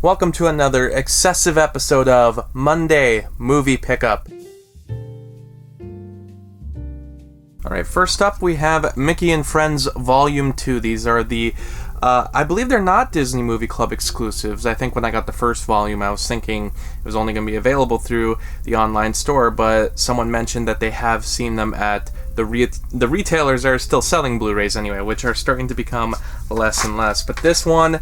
Welcome to another excessive episode of Monday Movie Pickup. Alright, first up we have Mickey and Friends Volume 2. These are the, I believe they're not Disney Movie Club exclusives. I think when I got the first volume I was thinking it was only going to be available through the online store, but someone mentioned that they have seen them at the retailers are still selling Blu-rays anyway, which are starting to become less and less. But this one,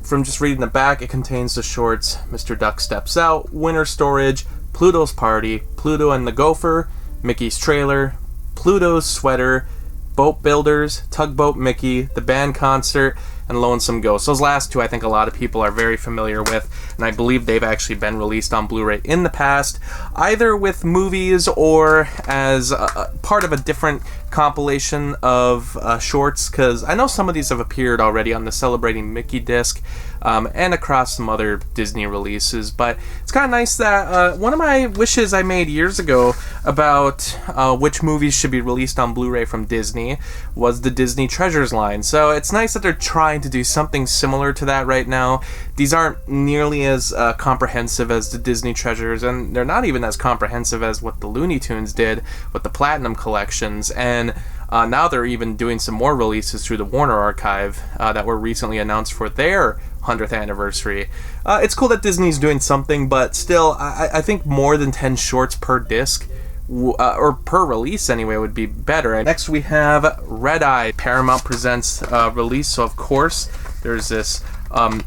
from just reading the back, it contains the shorts Mr. Duck Steps Out, Winter Storage, Pluto's Party, Pluto and the Gopher, Mickey's Trailer, Pluto's Sweater, Boat Builders, Tugboat Mickey, The Band Concert, and Lonesome Ghost. Those last two I think a lot of people are very familiar with, and I believe they've actually been released on Blu-ray in the past, either with movies or as part of a different compilation of shorts, because I know some of these have appeared already on the Celebrating Mickey disc, and across some other Disney releases. But it's kind of nice that one of my wishes I made years ago about which movies should be released on Blu-ray from Disney was the Disney Treasures line. So it's nice that they're trying to do something similar to that right now. These aren't nearly as comprehensive as the Disney Treasures, and they're not even as comprehensive as what the Looney Tunes did with the Platinum collections. And now they're even doing some more releases through the Warner Archive that were recently announced for their 100th anniversary. It's cool that Disney's doing something, but still, I think more than 10 shorts per disc, or per release anyway, would be better. Next we have Red Eye. Paramount presents release, so of course there's this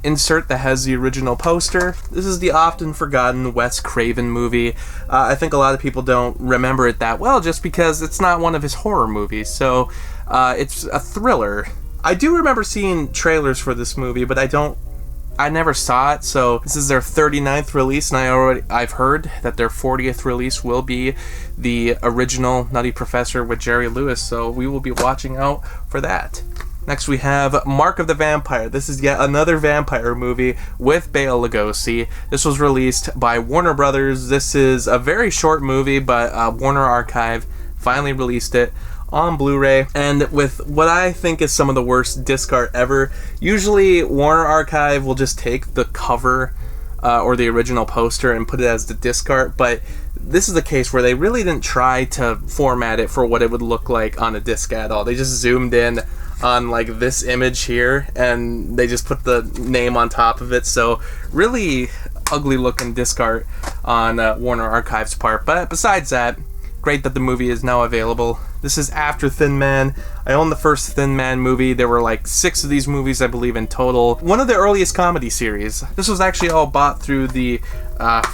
insert that has the original poster. This is the often forgotten Wes Craven movie. I think a lot of people don't remember it that well just because it's not one of his horror movies, so it's a thriller. I do remember seeing trailers for this movie, but I never saw it. So this is their 39th release, and I've heard that their 40th release will be the original Nutty Professor with Jerry Lewis, so we will be watching out for that. Next we have Mark of the Vampire. This is yet another vampire movie with Bela Lugosi. This was released by Warner Brothers. This is a very short movie, but Warner Archive finally released it on Blu-ray, and with what I think is some of the worst disc art ever. Usually Warner Archive will just take the cover or the original poster and put it as the disc art, but this is a case where they really didn't try to format it for what it would look like on a disc at all. They just zoomed in on like this image here and they just put the name on top of it, so really ugly looking disc art on Warner Archive's part. But besides that, great that the movie is now available. This is after Thin Man. I own the first Thin Man movie. There were like 6 of these movies, I believe, in total. One of the earliest comedy series. This was actually all bought through the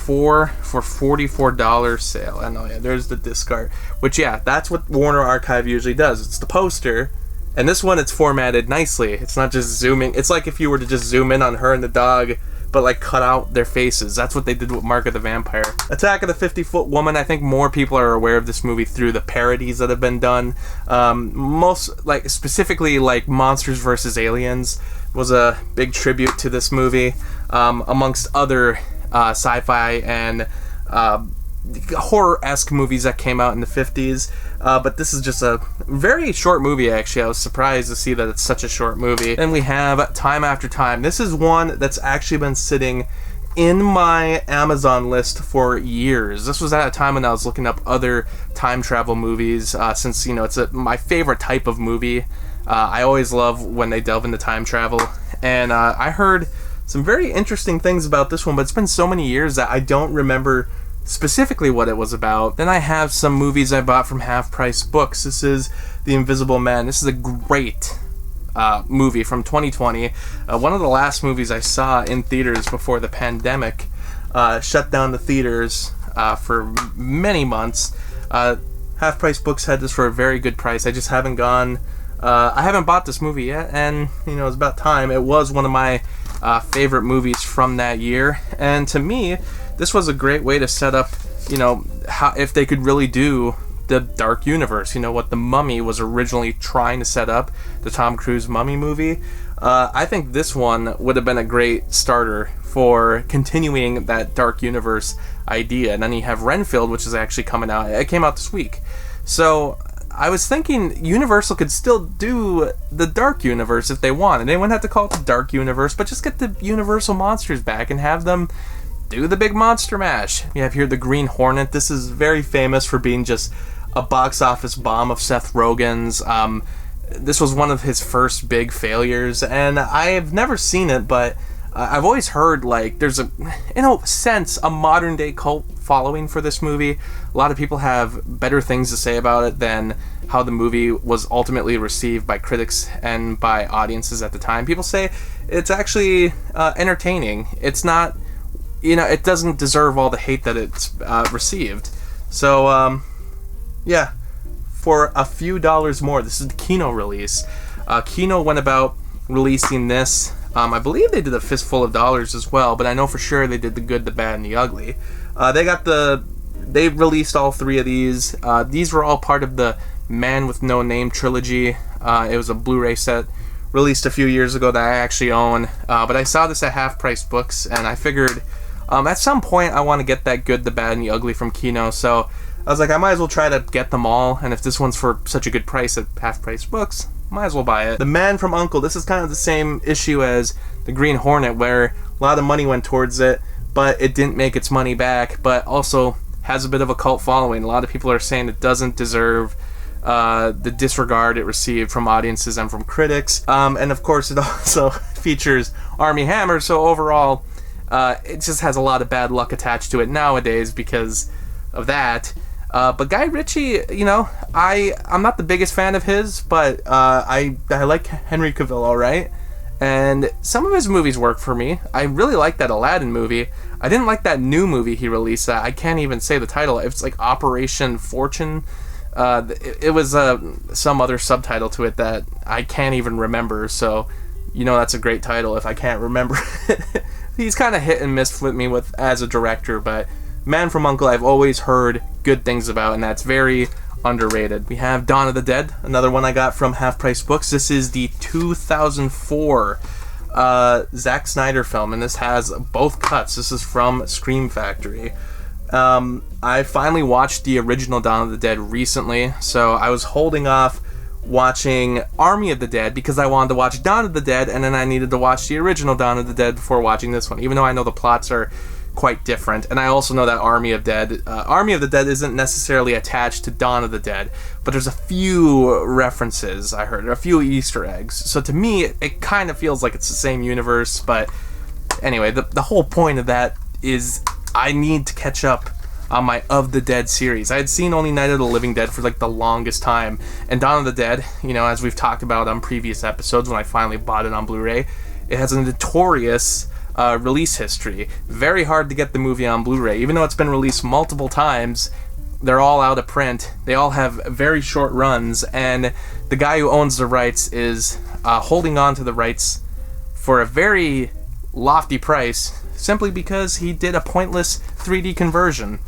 for $44 sale. I know, yeah, there's the disc art. Which, yeah, that's what Warner Archive usually does. It's the poster, and this one, it's formatted nicely. It's not just zooming. It's like if you were to just zoom in on her and the dog, but like cut out their faces. That's what they did with Mark of the Vampire. Attack of the 50-Foot Woman. I think more people are aware of this movie through the parodies that have been done. Most, like, specifically like Monsters vs. Aliens was a big tribute to this movie, amongst other sci-fi and horror-esque movies that came out in the 50s. But this is just a very short movie, actually. I was surprised to see that it's such a short movie. Then we have Time After Time. This is one that's actually been sitting in my Amazon list for years. This was at a time when I was looking up other time travel movies, since, you know, it's my favorite type of movie. I always love when they delve into time travel. And I heard some very interesting things about this one, but it's been so many years that I don't remember specifically what it was about. Then I have some movies I bought from Half Price Books. This is The Invisible Man. This is a great movie from 2020. One of the last movies I saw in theaters before the pandemic shut down the theaters for many months. Half Price Books had this for a very good price. I just haven't gone. I haven't bought this movie yet, and you know, it's about time. It was one of my favorite movies from that year, and to me, this was a great way to set up, you know, how if they could really do the dark universe, you know, what The Mummy was originally trying to set up, the Tom Cruise Mummy movie. I think this one would have been a great starter for continuing that dark universe idea. And then you have Renfield, which is actually coming out. It came out this week. So I was thinking Universal could still do the Dark Universe if they want, and they wouldn't have to call it the Dark Universe, but just get the Universal monsters back and have them do the big monster mash. We have here the Green Hornet. This is very famous for being just a box office bomb of Seth Rogen's. This was one of his first big failures, and I've never seen it, but I've always heard, like, there's in a sense, a modern day cult following for this movie. A lot of people have better things to say about it than how the movie was ultimately received by critics and by audiences at the time. People say it's actually entertaining. It's not, it doesn't deserve all the hate that it's received. So, yeah, for a few dollars more, this is the Kino release. Kino went about releasing this. I believe they did a fistful of dollars as well, but I know for sure they did the good, the bad, and the ugly. They released all three of these. These were all part of the Man with No Name trilogy. It was a Blu-ray set released a few years ago that I actually own. But I saw this at Half Price Books, and I figured at some point I want to get that good, the bad, and the ugly from Kino. So I was like, I might as well try to get them all. And if this one's for such a good price at Half Price Books, might as well buy it. The Man from U.N.C.L.E. This is kind of the same issue as the Green Hornet, where a lot of money went towards it, but it didn't make its money back, but also has a bit of a cult following. A lot of people are saying it doesn't deserve the disregard it received from audiences and from critics. And of course, it also features Armie Hammer, so overall, it just has a lot of bad luck attached to it nowadays because of that. But Guy Ritchie, I'm not the biggest fan of his, but I like Henry Cavill all right. And some of his movies work for me. I really like that Aladdin movie. I didn't like that new movie he released. I can't even say the title. It's like Operation Fortune. It was some other subtitle to it that I can't even remember. So, that's a great title if I can't remember it. He's kind of hit and miss with me as a director, but Man from U.N.C.L.E. I've always heard good things about, and that's very underrated. We have Dawn of the Dead, another one I got from Half Price Books. This is the 2004 Zack Snyder film, and this has both cuts. This is from Scream Factory. I finally watched the original Dawn of the Dead recently, so I was holding off watching Army of the Dead because I wanted to watch Dawn of the Dead, and then I needed to watch the original Dawn of the Dead before watching this one, even though I know the plots are quite different. And I also know that Army of the Dead isn't necessarily attached to Dawn of the Dead, but there's a few references I heard, a few Easter eggs. So to me, it kind of feels like it's the same universe, but anyway, the whole point of that is I need to catch up on my Of the Dead series. I had seen only Night of the Living Dead for like the longest time, and Dawn of the Dead, as we've talked about on previous episodes when I finally bought it on Blu-ray, it has a notorious release history. Very hard to get the movie on Blu-ray. Even though it's been released multiple times, they're all out of print. They all have very short runs, and the guy who owns the rights is holding on to the rights for a very lofty price, simply because he did a pointless 3D conversion.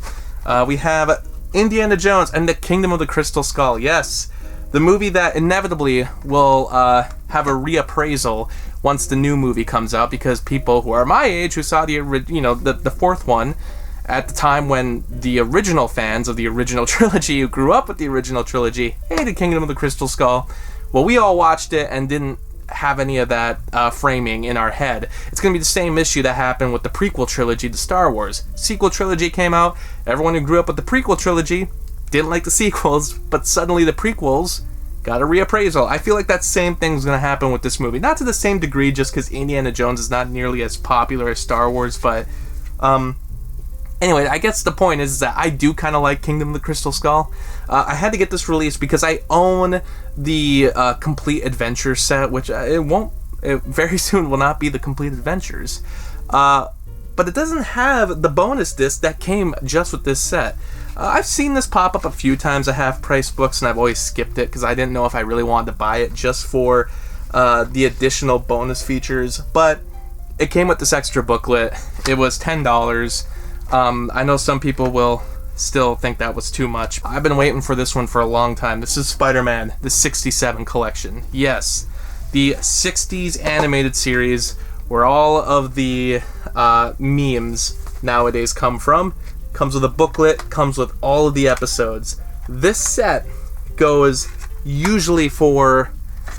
We have Indiana Jones and the Kingdom of the Crystal Skull. Yes, the movie that inevitably will have a reappraisal once the new movie comes out, because people who are my age, who saw the fourth one at the time when the original fans of the original trilogy, who grew up with the original trilogy, hated Kingdom of the Crystal Skull. Well, we all watched it and didn't have any of that framing in our head. It's going to be the same issue that happened with the prequel trilogy to Star Wars. Sequel trilogy came out, everyone who grew up with the prequel trilogy didn't like the sequels, but suddenly the prequels got a reappraisal. I feel like that same thing's going to happen with this movie. Not to the same degree, just because Indiana Jones is not nearly as popular as Star Wars, but anyway, I guess the point is that I do kind of like Kingdom of the Crystal Skull. I had to get this released because I own the Complete Adventures set, which it very soon will not be the Complete Adventures. But it doesn't have the bonus disc that came just with this set. I've seen this pop up a few times at Half Price Books, and I've always skipped it because I didn't know if I really wanted to buy it just for the additional bonus features. But it came with this extra booklet. It was $10. I know some people will still think that was too much. I've been waiting for this one for a long time. This is Spiderman, the 67 collection. Yes, the 60s animated series where all of the memes nowadays come from. Comes with a booklet, comes with all of the episodes. This set goes usually for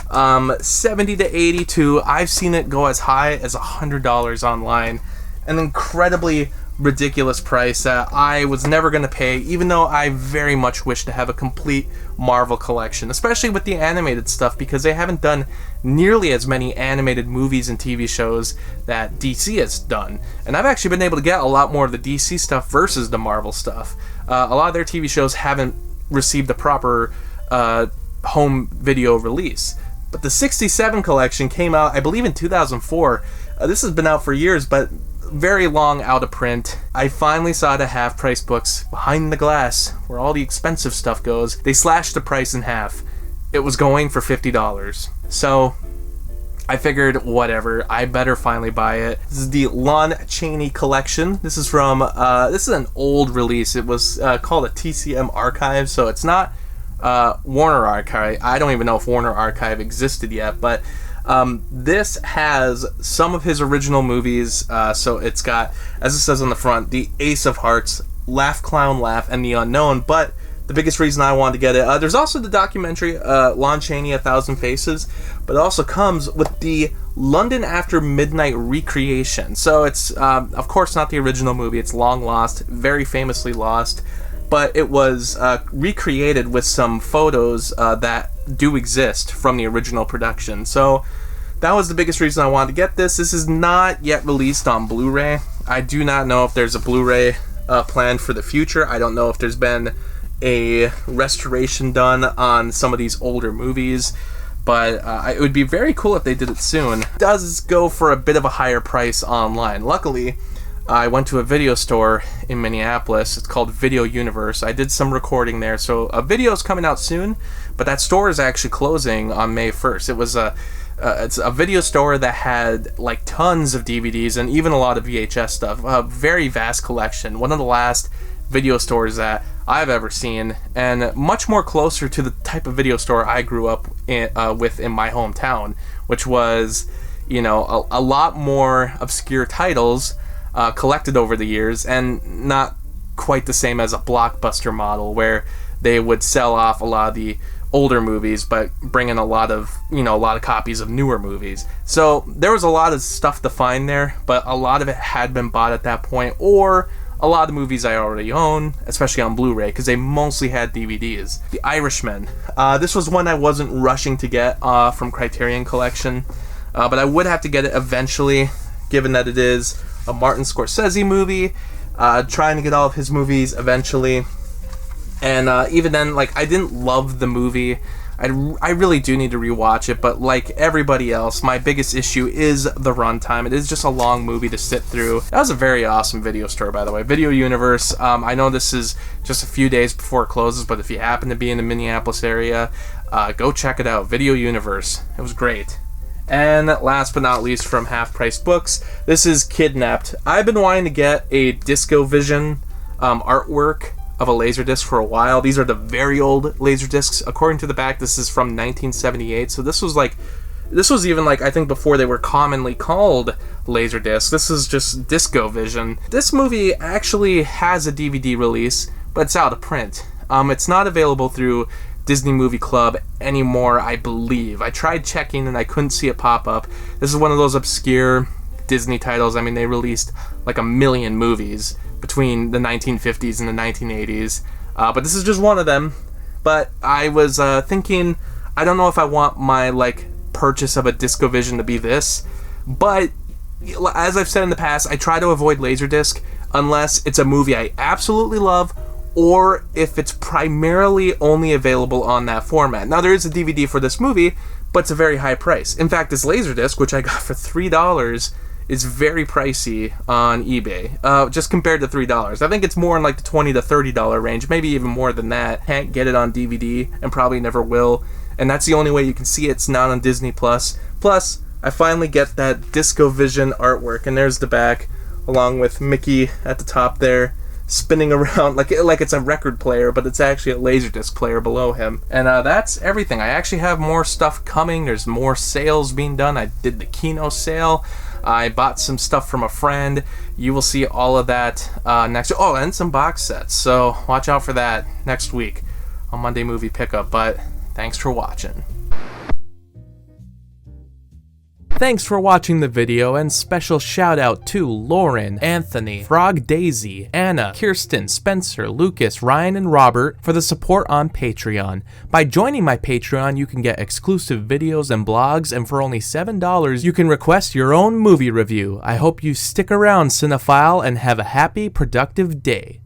70 to 80 to, I've seen it go as high as $100 online. An incredibly ridiculous price that I was never going to pay, even though I very much wish to have a complete Marvel collection, especially with the animated stuff, because they haven't done nearly as many animated movies and TV shows that DC has done. And I've actually been able to get a lot more of the DC stuff versus the Marvel stuff. A lot of their TV shows haven't received the proper home video release. But the 67 collection came out, I believe, in 2004. This has been out for years, but very long out of print. I finally saw the half-price books behind the glass, where all the expensive stuff goes. They slashed the price in half. It was going for $50. So I figured, whatever, I better finally buy it. This is the Lon Chaney Collection. This is from, this is an old release. It was called a TCM Archive, so it's not Warner Archive. I don't even know if Warner Archive existed yet, but this has some of his original movies. So it's got, as it says on the front, the Ace of Hearts, Laugh Clown Laugh, and The Unknown. But the biggest reason I wanted to get it, there's also the documentary Lon Chaney, A Thousand Faces, but it also comes with the London After Midnight recreation. So it's, of course, not the original movie. It's long lost, very famously lost, but it was recreated with some photos that do exist from the original production. So that was the biggest reason I wanted to get this. This is not yet released on Blu-ray. I do not know if there's a Blu-ray planned for the future. I don't know if there's been a restoration done on some of these older movies, but it would be very cool if they did it soon. It does go for a bit of a higher price online. Luckily, I went to a video store in Minneapolis. It's called Video Universe. I did some recording there, so a video is coming out soon, but that store is actually closing on May 1st. It was it's a video store that had like tons of DVDs and even a lot of VHS stuff. A very vast collection. One of the last video stores that I've ever seen, and much more closer to the type of video store I grew up with in my hometown, which was, you know, a lot more obscure titles collected over the years, and not quite the same as a Blockbuster model where they would sell off a lot of the older movies but bring in a lot of copies of newer movies. So there was a lot of stuff to find there, but a lot of it had been bought at that point, or a lot of the movies I already own, especially on Blu-ray, because they mostly had DVDs. The Irishman. This was one I wasn't rushing to get from Criterion Collection, but I would have to get it eventually, given that it is a Martin Scorsese movie, trying to get all of his movies eventually. And even then, like, I didn't love the movie. I really do need to rewatch it, but like everybody else, my biggest issue is the runtime. It is just a long movie to sit through. That was a very awesome video store, by the way. Video Universe. I know this is just a few days before it closes, but if you happen to be in the Minneapolis area, go check it out. Video Universe. It was great. And last but not least, from Half Price Books, this is Kidnapped. I've been wanting to get a Disco Vision artwork of a Laserdisc for a while. These are the very old Laserdiscs. According to the back, this is from 1978, so this was even like, I think, before they were commonly called Laserdiscs. This is just Disco Vision. This movie actually has a DVD release, but it's out of print. It's not available through Disney Movie Club anymore, I believe. I tried checking and I couldn't see it pop up. This is one of those obscure Disney titles. I mean, they released like 1 million movies between the 1950s and the 1980s, but this is just one of them. But I was thinking, I don't know if I want my like purchase of a DiscoVision to be this, but as I've said in the past, I try to avoid Laserdisc unless it's a movie I absolutely love, or if it's primarily only available on that format. Now, there is a DVD for this movie, but it's a very high price. In fact, this Laserdisc, which I got for $3, is very pricey on eBay, just compared to $3. I think it's more in like the $20 to $30 range, maybe even more than that. Can't get it on DVD, and probably never will, and that's the only way you can see it. It's not on Disney+. Plus, I finally get that DiscoVision artwork, and there's the back, along with Mickey at the top there, spinning around like it's a record player, but it's actually a Laserdisc player below him. And that's everything. I actually have more stuff coming. There's more sales being done. I did the Kino sale. I bought some stuff from a friend. You will see all of that next. Oh, and some box sets. So watch out for that next week. on Monday Movie Pickup, but thanks for watching. Thanks for watching the video, and special shout out to Lauren, Anthony, Frog Daisy, Anna, Kirsten, Spencer, Lucas, Ryan, and Robert for the support on Patreon. By joining my Patreon, you can get exclusive videos and blogs, and for only $7, you can request your own movie review. I hope you stick around, Cinephile, and have a happy, productive day.